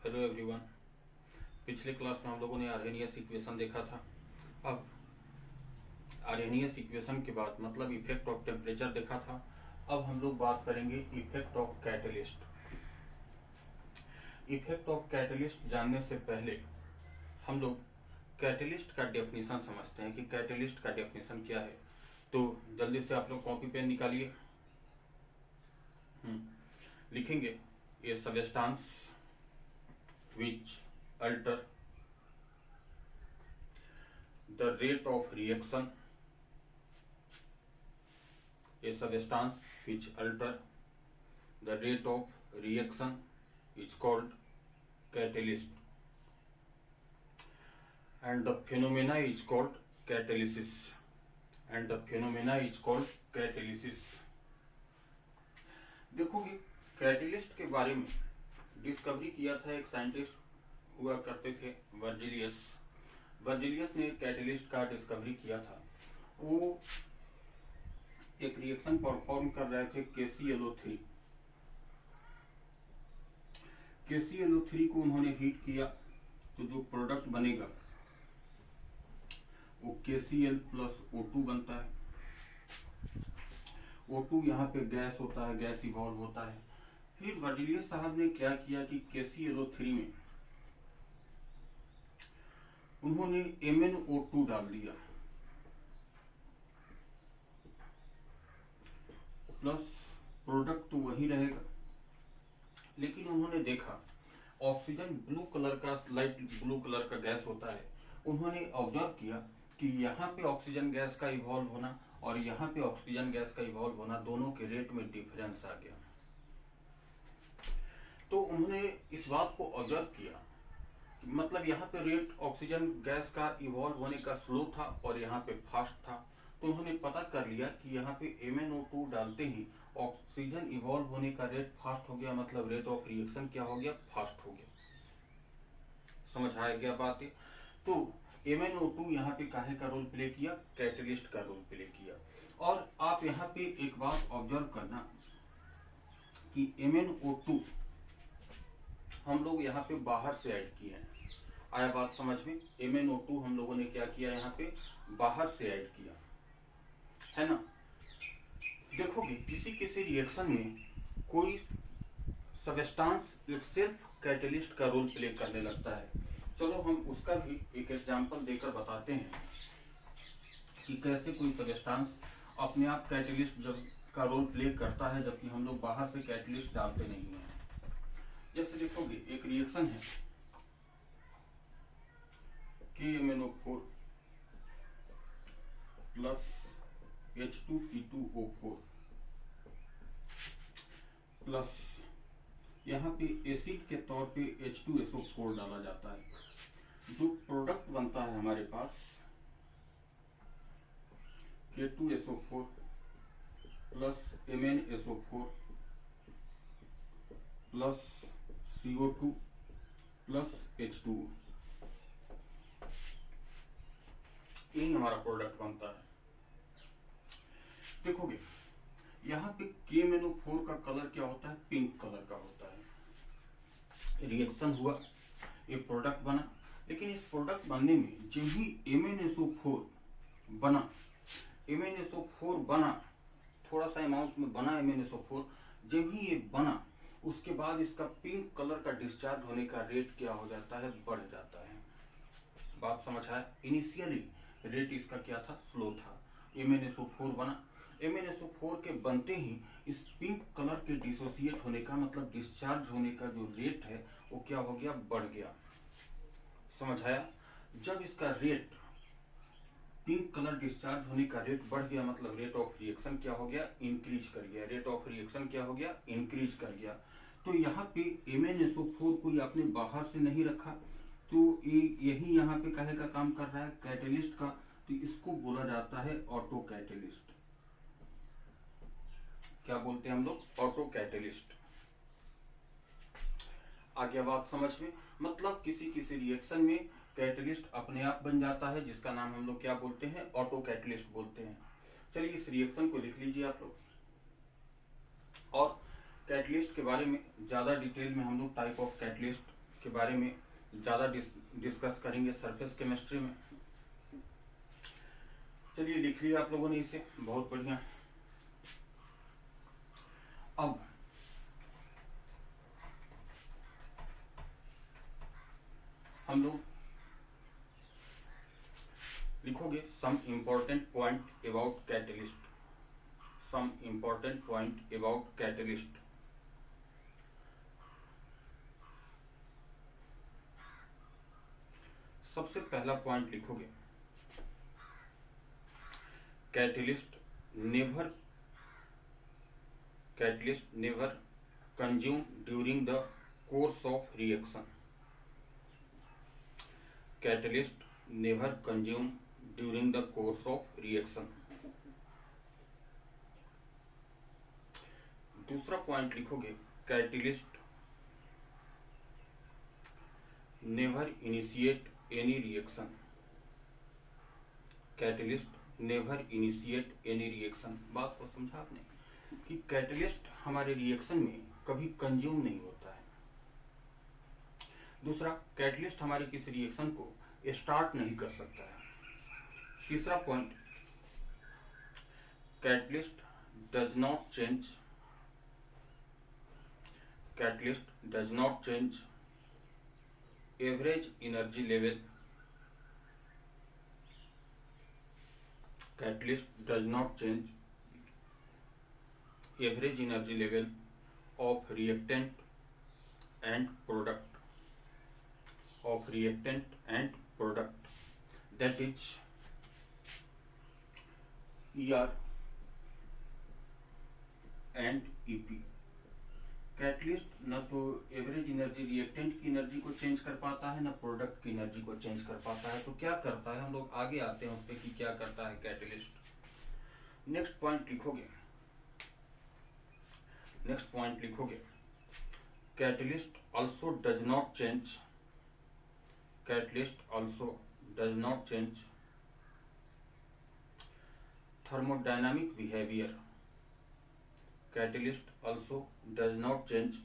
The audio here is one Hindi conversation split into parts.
Hello everyone. पिछले क्लास में हम लोगों ने आर्हेनियस इक्वेशन देखा था। अब आर्हेनियस इक्वेशन के बाद मतलब इफेक्ट ऑफ टेम्परेचर देखा था। अब हम लोग बात करेंगे effect of catalyst. Effect of catalyst जानने से पहले हम लोग कैटलिस्ट का डेफिनेशन समझते हैं कि कैटलिस्ट का डेफिनेशन क्या है। तो जल्दी से आप लोग कॉपी पेन निकालिए। लिखेंगे ए substance which alter the rate of reaction, a substance which alter the rate of reaction is called catalyst, and the phenomena is called catalysis, and the phenomena is called catalysis. देखोगे कैटलिस्ट के बारे में डिस्कवरी किया था एक साइंटिस्ट हुआ करते थे वर्जिलियस ने कैटलिस्ट का डिस्कवरी किया था। वो एक रिएक्शन परफॉर्म कर रहे थे KClO3 को उन्होंने हीट किया तो जो प्रोडक्ट बनेगा वो KCl प्लस O2 बनता है। O2 यहाँ पे गैस होता है, गैस इवॉल्व होता है। फिर वर्जिलियस साहब ने क्या किया कि KClO3 में उन्होंने MnO2 डाल दिया प्लस प्रोडक्ट तो वही रहेगा, लेकिन उन्होंने देखा ऑक्सीजन ब्लू कलर का, लाइट ब्लू कलर का गैस होता है। उन्होंने ऑब्जर्व किया कि यहाँ पे ऑक्सीजन गैस का इवॉल्व होना और यहाँ पे ऑक्सीजन गैस का इवॉल्व होना, दोनों के रेट में डिफरेंस आ गया। तो उन्होंने इस बात को ऑब्जर्व किया कि मतलब यहाँ पे रेट ऑक्सीजन गैस का इवॉल्व होने का स्लो था और यहाँ पे फास्ट था। तो उन्होंने पता कर लिया कि यहाँ पे MnO2 डालते ही ऑक्सीजन इवॉल्व होने का रेट फास्ट हो गया, मतलब रेट ऑफ रिएक्शन क्या हो गया, फास्ट हो गया। समझ आया क्या बात है? तो MnO2 यहाँ पे काहे का रोल प्ले किया, कैटलिस्ट का रोल प्ले किया। और आप यहाँ पे एक बात ऑब्जर्व करना कि MnO2 हम लोग यहाँ पे बाहर से ऐड किए हैं। आया बात समझ में? MnO2 हम लोगों ने क्या किया, यहाँ पे बाहर से ऐड किया है ना। देखोगे किसी किसी रिएक्शन में कोई सबस्टांस इटसेल्फ कैटलिस्ट का रोल प्ले करने लगता है। चलो हम उसका भी एक एग्जांपल देकर बताते हैं कि कैसे कोई सबस्टांस अपने आप कैटलिस्ट जब का रोल प्ले करता है, जबकि हम लोग बाहर से कैटलिस्ट डालते नहीं हैं। जैसे देखोगे एक रिएक्शन है KMnO4 प्लस H2C2O4 प्लस यहाँ पे एसिड के तौर पे H2SO4 डाला जाता है। जो प्रोडक्ट बनता है हमारे पास K2SO4 plus MnSO4 plus CO2 plus H2, यही हमारा प्रोडक्ट बनता है। देखोगे यहाँ पे KMnO4 का कलर क्या होता है, पिंक कलर का होता है। रिएक्शन हुआ, ये प्रोडक्ट बना, लेकिन इस प्रोडक्ट बनने में जब ही MnSO4 बना, थोड़ा सा अमाउंट में बना MnSO4, जब ही ये बना उसके बाद इसका पिंक कलर का डिस्चार्ज होने का रेट क्या हो जाता है, बढ़ जाता है। बात समझ आया? इनिशियली रेट इसका क्या था, स्लो था। MnSO4 बना, MnSO4 के बनते ही इस पिंक कलर के डिसोसिएट होने का मतलब डिस्चार्ज होने का जो रेट है वो क्या हो गया, बढ़ गया। समझ आया? जब इसका रेट पिंक कलर डिस्चार्ज होने का रेट बढ़ गया, मतलब रेट ऑफ रिएक्शन क्या हो गया, इंक्रीज कर गया। रेट ऑफ रिएक्शन क्या हो गया, इंक्रीज कर गया। तो यहाँ पे MnSO4 को आपने बाहर से नहीं रखा, तो यही यहाँ पे काहे का काम कर रहा है, कैटलिस्ट का। तो इसको बोला जाता है ऑटो कैटलिस्ट। क्या बोलते हैं हम लोग, ऑटो कैटलिस्ट। आगे बात समझ में? मतलब किसी किसी रिएक्शन में कैटलिस्ट अपने आप बन जाता है, जिसका नाम हम लोग क्या बोलते हैं, ऑटो कैटलिस्ट बोलते हैं। चलिए इस रिएक्शन को लिख लीजिए आप लोग। और कैटलिस्ट के बारे में ज्यादा डिटेल में हम लोग टाइप ऑफ कैटलिस्ट के बारे में ज़्यादा डिस्कस करेंगे सरफेस केमिस्ट्री में। चलिए लिख लिया आप लोगों ने इसे, बहुत बढ़िया। अब हम लोग लिखोगे some important point about catalyst. Some important point about catalyst. सबसे पहला पॉइंट लिखोगे catalyst never consume during the course of reaction. Catalyst never consume during the course of reaction. दूसरा पॉइंट लिखोगे catalyst never initiate any reaction. Catalyst never initiate any reaction. बात को समझा आपने कि कैटलिस्ट हमारे रिएक्शन में कभी कंज्यूम नहीं होता है। दूसरा, कैटलिस्ट हमारे किसी रिएक्शन को स्टार्ट नहीं कर सकता है। तीसरा point, catalyst does not change average energy level. Catalyst does not change average energy level of reactant and product that is ER and EP। Catalyst न तो एवरेज एनर्जी रिएक्टेंट की एनर्जी को चेंज कर पाता है, न प्रोडक्ट की एनर्जी को चेंज कर पाता है। तो क्या करता है, हम लोग आगे आते हैं उस पर कि क्या करता है कैटलिस्ट। नेक्स्ट पॉइंट लिखोगे catalyst also does not change thermodynamic behavior। Catalyst also does not change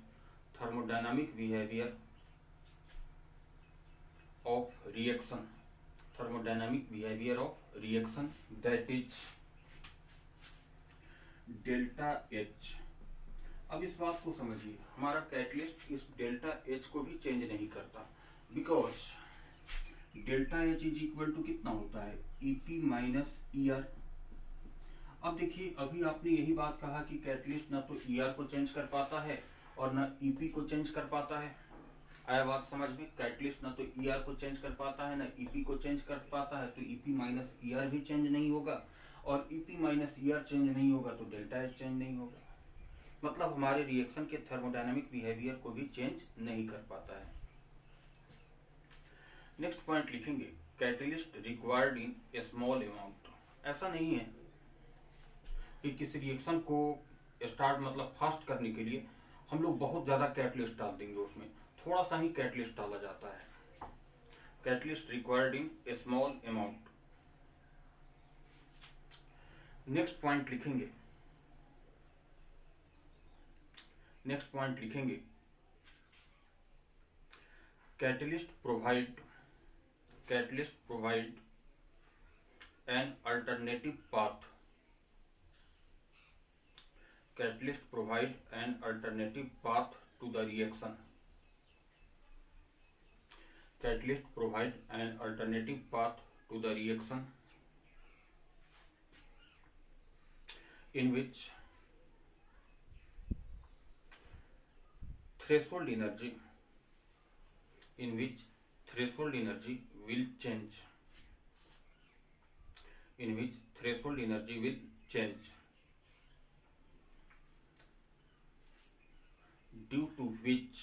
thermodynamic behavior of reaction। that is delta H। अब इस बात को समझिए, हमारा कैटलिस्ट इस डेल्टा H को भी चेंज नहीं करता, because delta H is equal to कितना होता है, EP माइनस ER। अब देखिए, अभी आपने यही बात कहा कि कैटलिस्ट ना तो ER को चेंज कर पाता है और ना EP को चेंज कर पाता है। आया बात समझ में? कैटलिस्ट ना तो ER को चेंज कर पाता है ना EP को चेंज कर पाता है, तो EP माइनस ER भी चेंज नहीं होगा, और EP माइनस ER चेंज नहीं होगा तो डेल्टा H चेंज नहीं होगा। मतलब हमारे रिएक्शन के थर्मोडायनामिक बिहेवियर को भी चेंज नहीं कर पाता है। नेक्स्ट पॉइंट लिखेंगे catalyst required in a small amount. ऐसा नहीं है कि किसी रिएक्शन को स्टार्ट मतलब फास्ट करने के लिए हम लोग बहुत ज्यादा कैटलिस्ट डाल देंगे, उसमें थोड़ा सा ही कैटलिस्ट डाला जाता है। Catalyst required in a small amount. Next point लिखेंगे catalyst provide an alternative path। Catalyst provide an alternative path to the reaction। Catalyst provide an alternative path to the reaction in which threshold energy will change। due to which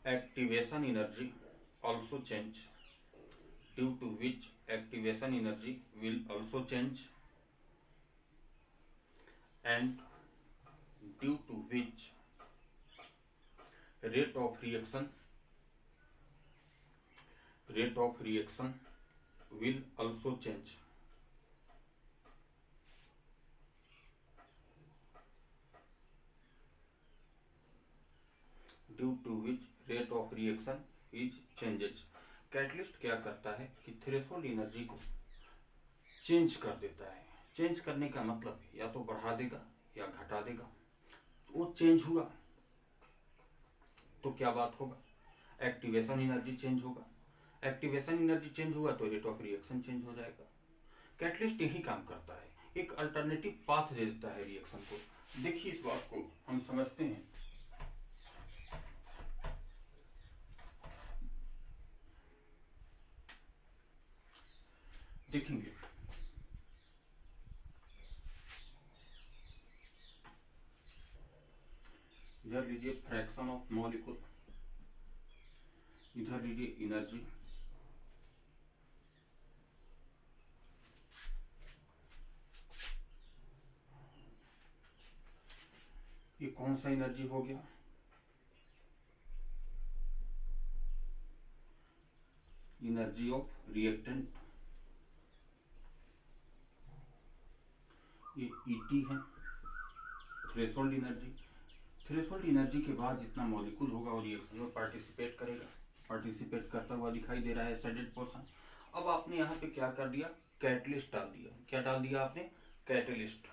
activation energy also change। due to which activation energy will also change and due to which rate of reaction will also change। Due to which rate of reaction is changes. Catalyst क्या करता है कि थ्रेशोल्ड एनर्जी को चेंज कर देता है। चेंज करने का मतलब या तो बढ़ा देगा या घटा देगा। वो चेंज हुआ तो क्या बात होगा, एक्टिवेशन एनर्जी चेंज होगा। एक्टिवेशन एनर्जी चेंज हुआ तो रेट ऑफ रिएक्शन चेंज हो जाएगा। कैटलिस्ट यही काम करता है, एक अल्टरनेटिव पाथ दे देता है रिएक्शन को। देखिए इस बात को हम समझते हैं। देखेंगे इधर लीजिए फ्रैक्शन ऑफ मॉलिक्यूल, इधर लीजिए एनर्जी, ये कौन सा एनर्जी हो गया, एनर्जी ऑफ रिएक्टेंट, ये ईटी है थ्रेशोल्ड एनर्जी। थ्रेशोल्ड एनर्जी के बाद जितना मॉलिक्यूल होगा वो रिएक्शन में पार्टिसिपेट करेगा, पार्टिसिपेट करता हुआ दिखाई दे रहा है शेडेड पोर्शन। अब आपने यहाँ पे क्या कर दिया, कैटलिस्ट डाल दिया। क्या डाल दिया आपने, कैटलिस्ट।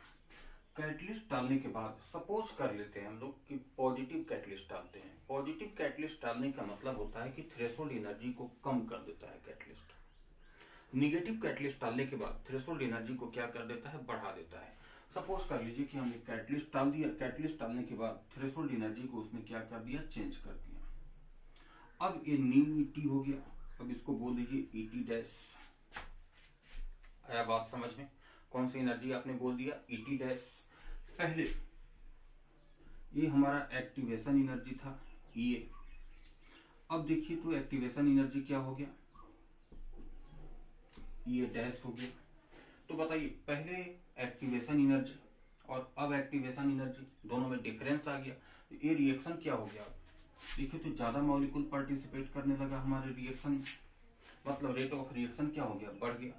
कैटलिस्ट डालने के बाद सपोज कर लेते हैं हम लोग कि पॉजिटिव कैटलिस्ट डालते हैं। पॉजिटिव कैटलिस्ट डालने का मतलब होता है कि थ्रेशोल्ड एनर्जी को कम कर देता है कैटलिस्ट। निगेटिव कैटलिस्ट डालने के बाद थ्रेशोल्ड एनर्जी को क्या कर देता है, बढ़ा देता है। सपोज कर लीजिए कि हमने कैटलिस्ट डाल दिया, कैटलिस्ट डालने के बाद थ्रेशोल्ड एनर्जी को उसने क्या कर दिया, चेंज कर दिया। अब ये न्यू ईटी हो गया, अब इसको बोल दीजिए ईटी डैश। आया बात समझ में, कौन सी एनर्जी आपने बोल दिया, ईटी डैश। पहले ये हमारा एक्टिवेशन एनर्जी था ये, अब देखिए तो एक्टिवेशन एनर्जी क्या हो गया, ये डैश हो गया। तो बताइए पहले एक्टिवेशन एनर्जी और अब एक्टिवेशन एनर्जी दोनों में डिफरेंस आ गया। तो ये रिएक्शन क्या हो गया, देखिए तो ज्यादा मॉलिक्यूल पार्टिसिपेट करने लगा हमारे रिएक्शन, मतलब रेट ऑफ रिएक्शन क्या हो गया, बढ़ गया।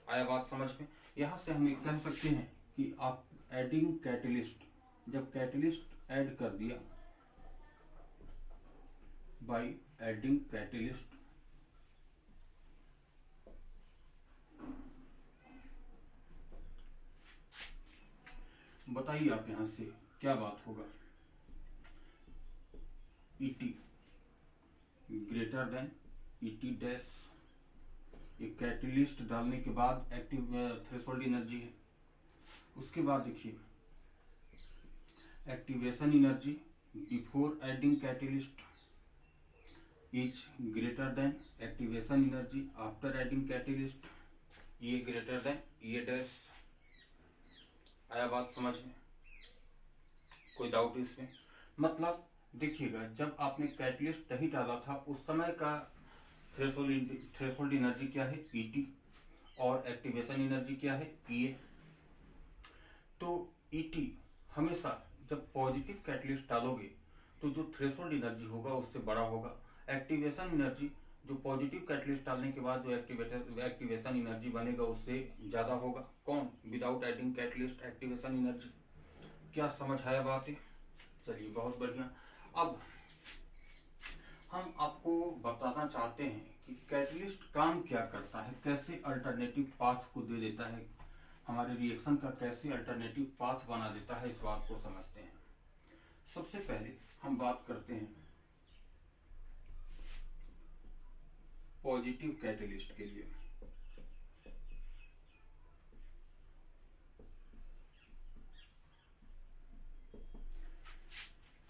आया बात समझ में। यहां से हम कह सकते हैं कि आप एडिंग कैटलिस्ट, जब कैटलिस्ट ऐड कर दिया, बाय एडिंग कैटलिस्ट, बताइए आप यहां से क्या बात होगा, ET greater than ET dash. ये कैटलिस्ट डालने के बाद एक्टिव थ्रेशोल्ड एनर्जी है। उसके बाद देखिए activation energy before adding catalyst is greater than activation energy after adding catalyst, ये ग्रेटर देन ये डैश। आया बात समझ में, कोई डाउट इसमें। मतलब देखिएगा जब आपने कैटलिस्ट नहीं डाला था उस समय का थ्रेशोल्ड एनर्जी क्या है, ईटी, और एक्टिवेशन एनर्जी क्या है, ई। तो ईटी हमेशा जब पॉजिटिव कैटलिस्ट डालोगे तो जो थ्रेशोल्ड एनर्जी होगा उससे बड़ा होगा। एक्टिवेशन एनर्जी जो पॉजिटिव कैटलिस्ट डालने के बाद जो एक्टिवेशन एनर्जी बनेगा उससे ज्यादा होगा। कौन, without adding catalyst activation energy. क्या समझ आया बात है, चलिए बहुत बढ़िया। अब हम आपको बताना चाहते हैं कि कैटलिस्ट काम क्या करता है, कैसे अल्टरनेटिव पाथ को दे देता है, हमारे रिएक्शन का कैसे अल्टरनेटिव पाथ बना देता है, इस बात को समझते हैं। सबसे पहले हम बात करते हैं पॉजिटिव कैटलिस्ट के लिए।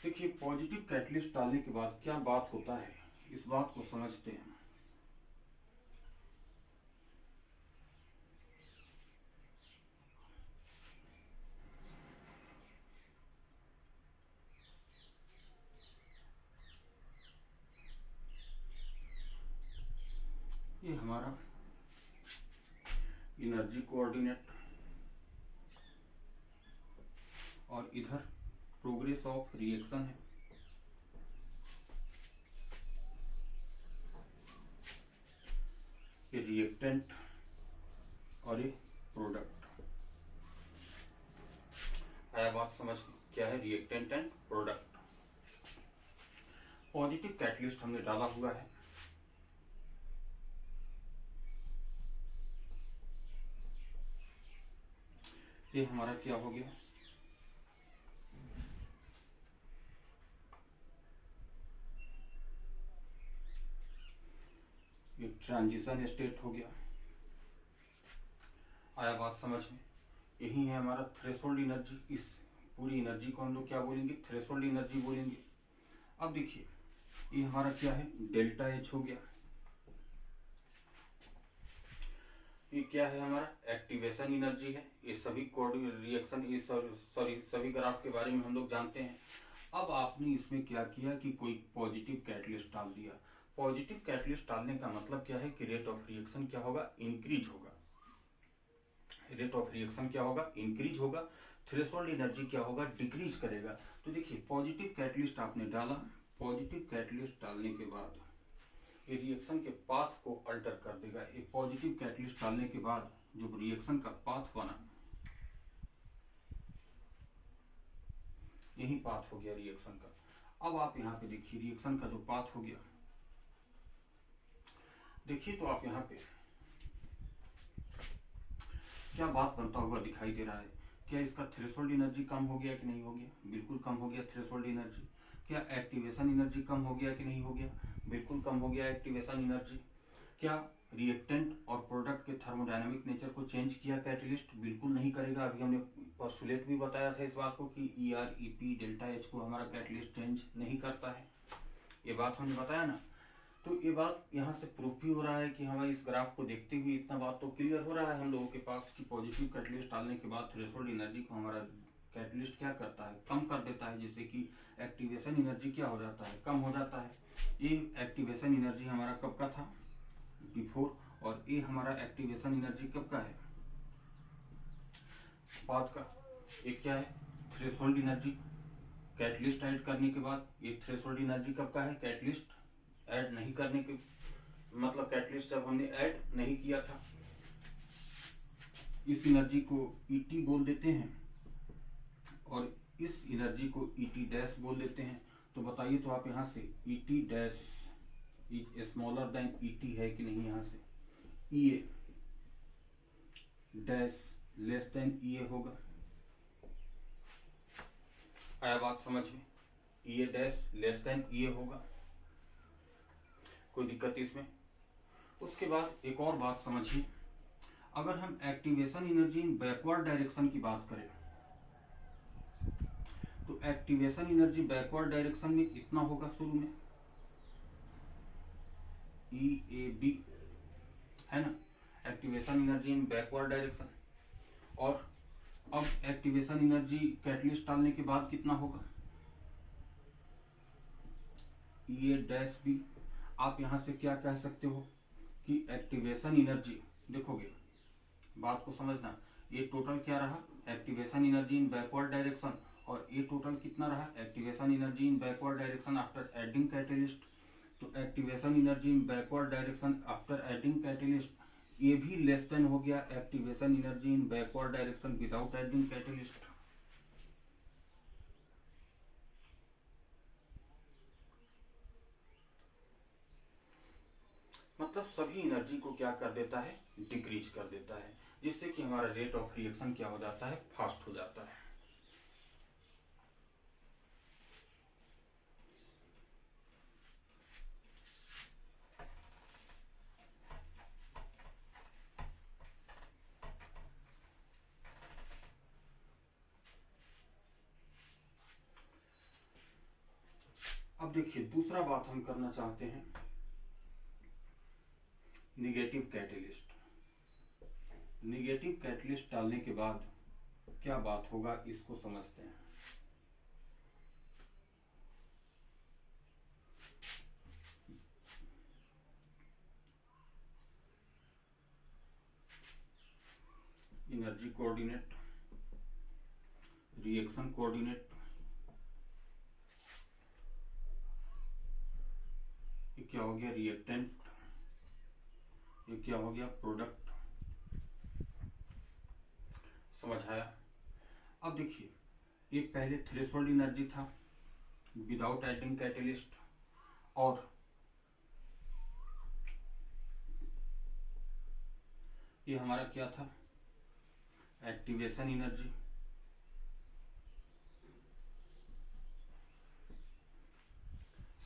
देखिए पॉजिटिव कैटलिस्ट डालने के बाद क्या बात होता है, इस बात को समझते हैं। ये हमारा एनर्जी कोऑर्डिनेट और इधर प्रोग्रेस ऑफ रिएक्शन है। ये रिएक्टेंट और ये प्रोडक्ट। आया बात समझ, क्या है reactant and product. Positive catalyst हमने डाला हुआ है। ये हमारा क्या हो गया, ये ट्रांजिशन स्टेट हो गया। आया बात समझ में? यही है हमारा थ्रेशोल्ड एनर्जी। इस पूरी एनर्जी को हम लोग क्या बोलेंगे, थ्रेशोल्ड एनर्जी बोलेंगे। अब देखिए ये हमारा क्या है, डेल्टा एच हो गया। ये क्या है हमारा, एक्टिवेशन एनर्जी है। ये सभी रिएक्शन, ये सॉरी सभी ग्राफ के बारे में हम लोग जानते हैं। अब आपने इसमें क्या किया कि कोई पॉजिटिव कैटलिस्ट डाल दिया। पॉजिटिव कैटलिस्ट डालने का मतलब क्या है कि रेट ऑफ रिएक्शन क्या होगा, इंक्रीज होगा। रेट ऑफ रिएक्शन क्या होगा, इंक्रीज होगा। थ्रेशोल्ड एनर्जी क्या होगा, डिक्रीज करेगा। तो देखिए पॉजिटिव कैटलिस्ट आपने डाला, पॉजिटिव कैटलिस्ट डालने के बाद ये रिएक्शन के पाथ को अल्टर कर देगा। ये पॉजिटिव कैटलिस्ट डालने के बाद जो रिएक्शन का पाथ बना, यही पाथ हो गया रिएक्शन का। अब आप यहाँ पे देखिए रिएक्शन का जो पाथ हो गया, देखिए तो आप यहाँ पे क्या बात बनता हुआ दिखाई दे रहा है। क्या इसका थ्रेशोल्ड एनर्जी कम हो गया कि नहीं हो गया, बिल्कुल कम हो गया थ्रेशोल्ड एनर्जी। क्या एक्टिवेशन एनर्जी कम हो गया कि नहीं हो गया, बिल्कुल कम हो गया एक्टिवेशन एनर्जी। क्या रिएक्टेंट और प्रोडक्ट के थर्मोडायनामिक नेचर को चेंज किया कैटलिस्ट, बिल्कुल नहीं करेगा। अभी हमने पोस्टुलेट भी बताया था इस बात को कि ER EP डेल्टा H को हमारा कैटलिस्ट चेंज नहीं करता है, ये बात हमने बताया ना। तो ये बात यहाँ से प्रूफ भी हो रहा है कि हमारे इस ग्राफ को देखते हुए इतना बात तो क्लियर हो रहा है हम लोगों के पास कि पॉजिटिव कैटलिस्ट डालने के बाद थ्रेशोल्ड एनर्जी को हमारा कैटलिस्ट क्या करता है, कम कर देता है, जिससे कि एक्टिवेशन एनर्जी क्या हो जाता है, कम हो जाता है। ये एक्टिवेशन एनर्जी हमारा कब का था, बिफोर, और ये हमारा एक्टिवेशन एनर्जी कब का है, बाद का। ये क्या है, थ्रेशोल्ड एनर्जी। कैटलिस्ट ऐड करने के बाद ये थ्रेशोल्ड एनर्जी कब का है, कैटलिस्ट ऐड नहीं करने के मतलब कैटलिस्ट जब हमने ऐड नहीं किया था। इस एनर्जी को ET बोल देते हैं और इस एनर्जी को ET डैश बोल देते हैं। तो बताइए तो आप यहाँ से ET dash is smaller than ET है कि नहीं, यहाँ से EA dash less than EA होगा। आया बात समझ में, EA dash less than EA होगा, कोई दिक्कत इसमें। उसके बाद एक और बात समझिए, अगर हम activation energy in backward direction की बात करें तो एक्टिवेशन एनर्जी बैकवर्ड डायरेक्शन में इतना होगा शुरू में EAB, है ना, activation energy in backward direction. और अब एक्टिवेशन एनर्जी कैटलिस्ट डालने के बाद कितना होगा, EA डैश B। आप यहां से क्या कह सकते हो कि एक्टिवेशन एनर्जी, देखोगे बात को समझना, ये टोटल क्या रहा, activation energy in backward direction, और ये टोटल कितना रहा, activation energy in backward direction after adding catalyst. तो activation energy in backward direction after adding catalyst, ये भी लेस देन हो गया activation energy in backward direction without adding catalyst. मतलब सभी एनर्जी को क्या कर देता है, डिक्रीज कर देता है, जिससे कि हमारा रेट ऑफ रिएक्शन क्या हो जाता है, फास्ट हो जाता है। अब देखिए दूसरा बात हम करना चाहते हैं, निगेटिव कैटलिस्ट। निगेटिव कैटलिस्ट डालने के बाद क्या बात होगा, इसको समझते हैं। एनर्जी कोऑर्डिनेट, रिएक्शन कोऑर्डिनेट, ये क्या हो गया, रिएक्टेंट, ये क्या हो गया, प्रोडक्ट। समझ आया? अब देखिए ये पहले थ्रेशोल्ड एनर्जी था विदाउट एडिंग कैटलिस्ट, और ये हमारा क्या था, एक्टिवेशन एनर्जी।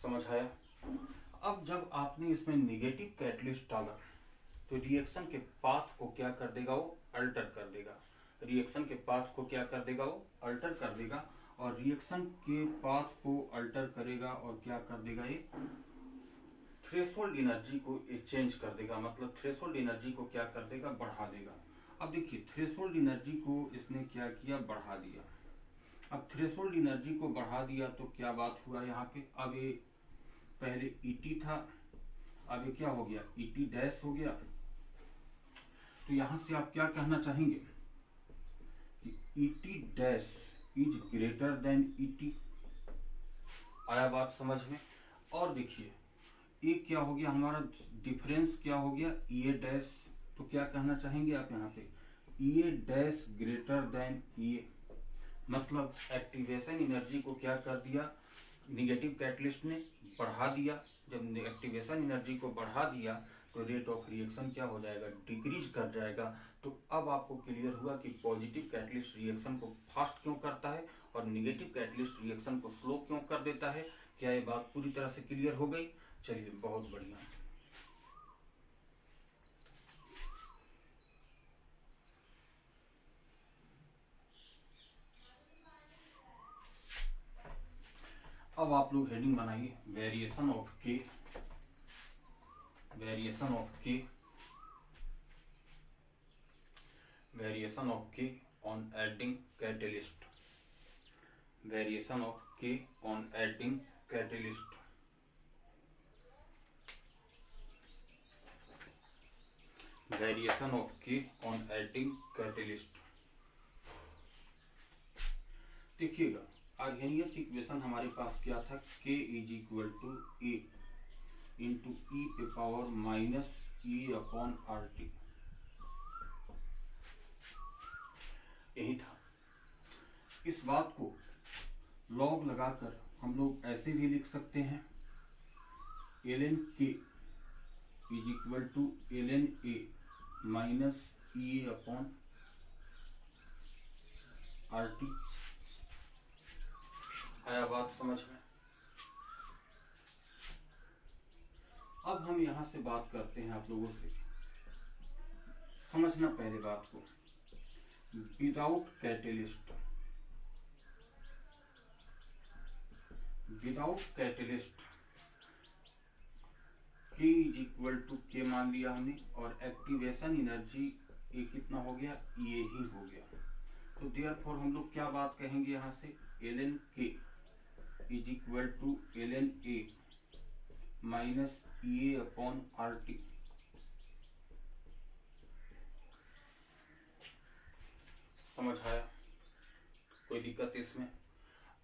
समझ आया। अब जब आपने इसमें निगेटिव कैटलिस्ट डाला तो रिएक्शन के पाथ को क्या कर देगा, वो अल्टर कर देगा। रिएक्शन के पाथ को क्या कर देगा, वो अल्टर कर देगा। और रिएक्शन के पाथ को अल्टर करेगा और क्या कर देगा, ये थ्रेशोल्ड एनर्जी को चेंज कर देगा। मतलब थ्रेशोल्ड एनर्जी को क्या कर देगा, बढ़ा देगा। अब देखिए थ्रेशोल्ड एनर्जी को इसने क्या किया, बढ़ा दिया। अब थ्रेशोल्ड एनर्जी को बढ़ा दिया तो क्या बात हुआ यहाँ पे, अब ये पहले ET था, अब ये क्या हो गया, ET डैश हो गया। तो यहां से आप क्या कहना चाहेंगे कि ET dash is greater than ET। आया बात समझ में। और देखिए ये क्या हो गया, हमारा डिफरेंस क्या हो गया, EA डैश। तो क्या कहना चाहेंगे आप यहाँ पे, EA dash greater than EA। मतलब एक्टिवेशन एनर्जी को क्या कर दिया, निगेटिव कैटलिस्ट ने बढ़ा दिया। जब एक्टिवेशन एनर्जी को बढ़ा दिया तो रेट ऑफ रिएक्शन क्या हो जाएगा, डिक्रीज कर जाएगा। तो अब आपको क्लियर हुआ कि पॉजिटिव कैटलिस्ट रिएक्शन को फास्ट क्यों करता है और निगेटिव कैटलिस्ट रिएक्शन को स्लो क्यों कर देता है। क्या ये बात पूरी तरह से क्लियर हो गई? चलिए बहुत बढ़िया। अब आप लोग हेडिंग बनाइए, variation of K, variation of K, variation of K on adding catalyst, variation of K on adding catalyst. Variation of K on adding catalyst. देखिएगा आर्हेनियस इक्वेशन हमारे पास क्या था, K is equal to A into E पे power minus E upon RT, यही था। इस बात को लॉग लगाकर हम लोग ऐसे भी लिख सकते हैं, ln K is equal to ln A minus EA upon RT। आया बात समझ में। अब हम यहां से बात करते हैं आप लोगों से, समझना पहले बात को। Without catalyst, without catalyst K is equal to K मान लिया हमने और एक्टिवेशन एनर्जी ये कितना हो गया, ये ही हो गया। तो देयरफॉर हम लोग क्या बात कहेंगे यहां से, ln K is equal to ln A minus EA upon RT। समझ आया, कोई दिक्कत इसमें?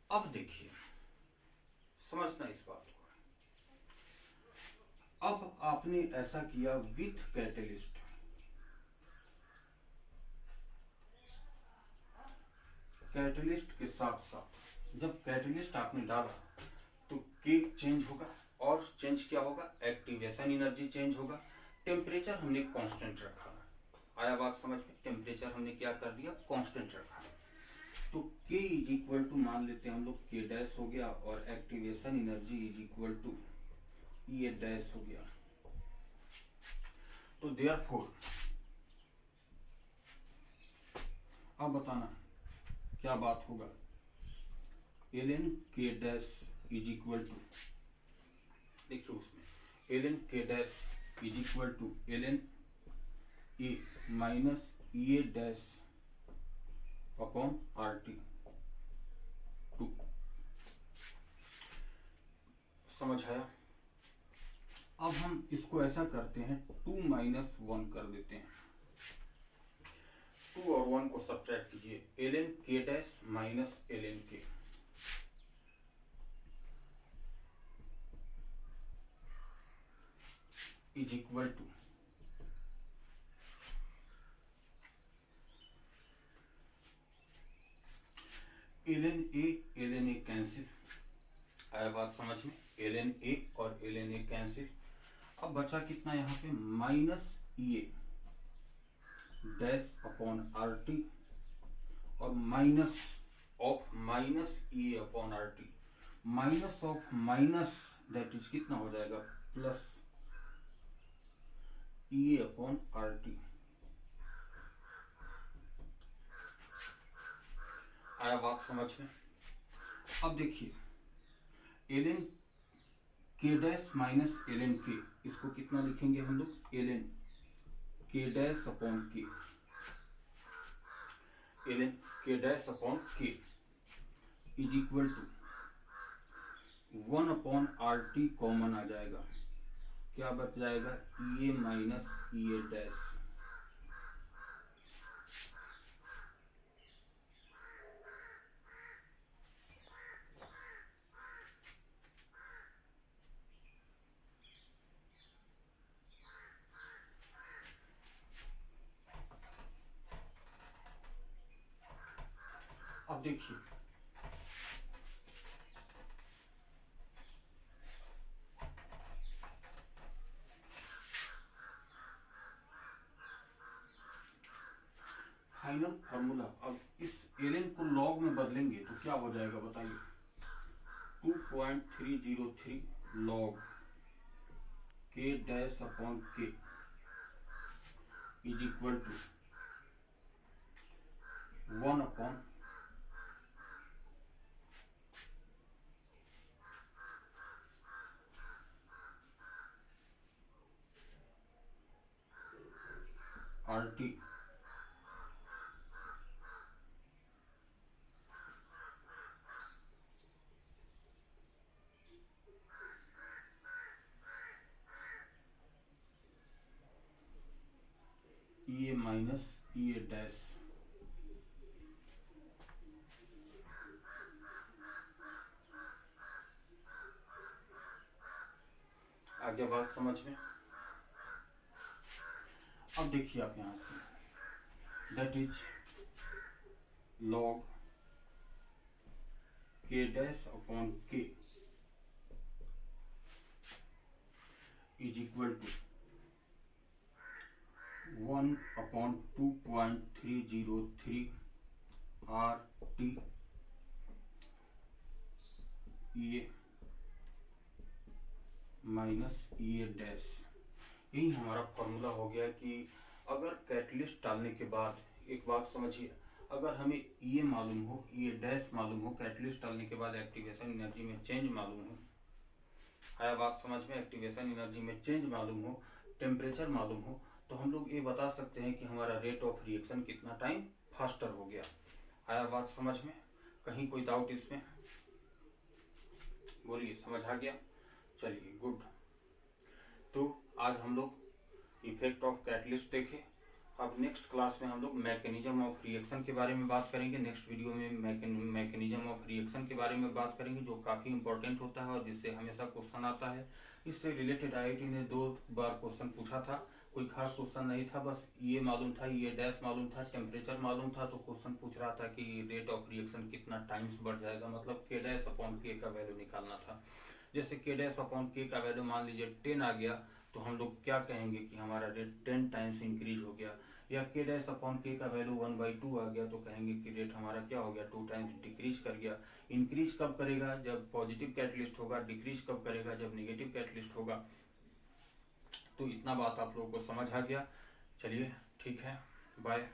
अब देखिए समझना इस बात को। अब आपने ऐसा किया विथ कैटलिस्ट, कैटलिस्ट के साथ साथ जब कैटलिस्ट आपने डाला तो के चेंज होगा और चेंज क्या होगा, एक्टिवेशन एनर्जी चेंज होगा। टेम्परेचर हमने कांस्टेंट रखा। आया बात समझ में, टेम्परेचर हमने क्या कर दिया, कांस्टेंट रखा। तो K इज इक्वल टू मान लेते हैं हम लोग K डैश हो गया और activation energy is equal to E dash हो गया। तो देयरफॉर अब बताना क्या बात होगा, ln K dash is equal to, देखिए उसमें ln K dash is equal to ln A minus EA dash upon RT 2। समझ आया। अब हम इसको ऐसा करते हैं 2 माइनस 1 कर देते हैं, 2 और 1 को सब्ट्रैक्ट कीजिए, ln K dash minus ln K is equal to ln A cancel, आया बात समझ में। ln a और ln a कैंसिल। अब बचा कितना यहाँ पे minus A dash upon R T और minus of minus A upon R T. Minus of minus that is कितना हो जाएगा plus A upon R T. आया बात समझ में। अब देखिए ln k dash minus ln k, इसको कितना लिखेंगे हम लोग ln k dash upon k, ln k dash upon k is equal to 1 upon R T common आ जाएगा, क्या बच जाएगा ए माइनस ए डैश। अब देखिए फाइनल फॉर्मूला। अब इस ln को लॉग में बदलेंगे तो क्या हो जाएगा बताइए 2.303 log k dash upon k is equal to 1 upon R T A minus A dash. आगे बात समझ में। अब देखिए आप यहां से that is log k dash upon k is equal to 1 upon 2.303 R T A minus A dash. यही हमारा फॉर्मूला हो गया कि अगर कैटलिस्ट डालने के बाद एक बात समझिए, अगर हमें ये मालूम हो, ये डैश मालूम हो, कैटलिस्ट डालने के बाद एक्टिवेशन एनर्जी में चेंज मालूम हो, आया बात समझ में, एक्टिवेशन एनर्जी में चेंज मालूम हो, टेम्परेचर मालूम हो, तो हम लोग ये बता सकते हैं कि हमारा रेट ऑफ रिएक्शन कितना टाइम फास्टर हो गया। आया बात समझ में। कहीं कोई डाउट इसमें बोलिए, समझ आ गया? चलिए गुड। तो आज हम लोग इफेक्ट ऑफ कैटलिस्ट देखे। अब नेक्स्ट क्लास में हम लोग मैकेनिज्म ऑफ रिएक्शन के बारे में बात करेंगे। नेक्स्ट वीडियो में मैकेनिज्म ऑफ रिएक्शन के बारे में बात करेंगे, जो काफी इंपॉर्टेंट होता है और जिससे हमेशा क्वेश्चन आता है। इससे रिलेटेड आईआईटी ने 2 बार क्वेश्चन पूछा था, कोई खास क्वेश्चन नहीं था, बस ये मालूम था, ये डैश मालूम था, टेम्परेचर मालूम था, तो क्वेश्चन पूछ रहा था कि रेट ऑफ रिएक्शन कितना टाइम्स बढ़ जाएगा, मतलब के डैश अपॉन के का वैल्यू निकालना था। जैसे के डैश अपॉन के का वैल्यू मान लीजिए 10 आ गया, तो हम लोग क्या कहेंगे कि हमारा रेट 10 टाइम्स इंक्रीज हो गया। या के डैश अपॉन के का वैल्यू 1/2 आ गया, तो कहेंगे कि रेट हमारा क्या हो गया 2 टाइम्स डिक्रीज कर गया। इंक्रीज कब करेगा? जब पॉजिटिव कैटलिस्ट होगा। डिक्रीज कब करेगा? जब नेगेटिव कैटलिस्ट होगा। तो इतना बात आप लोगों को समझ आ गया। चलिए ठीक है, बाय।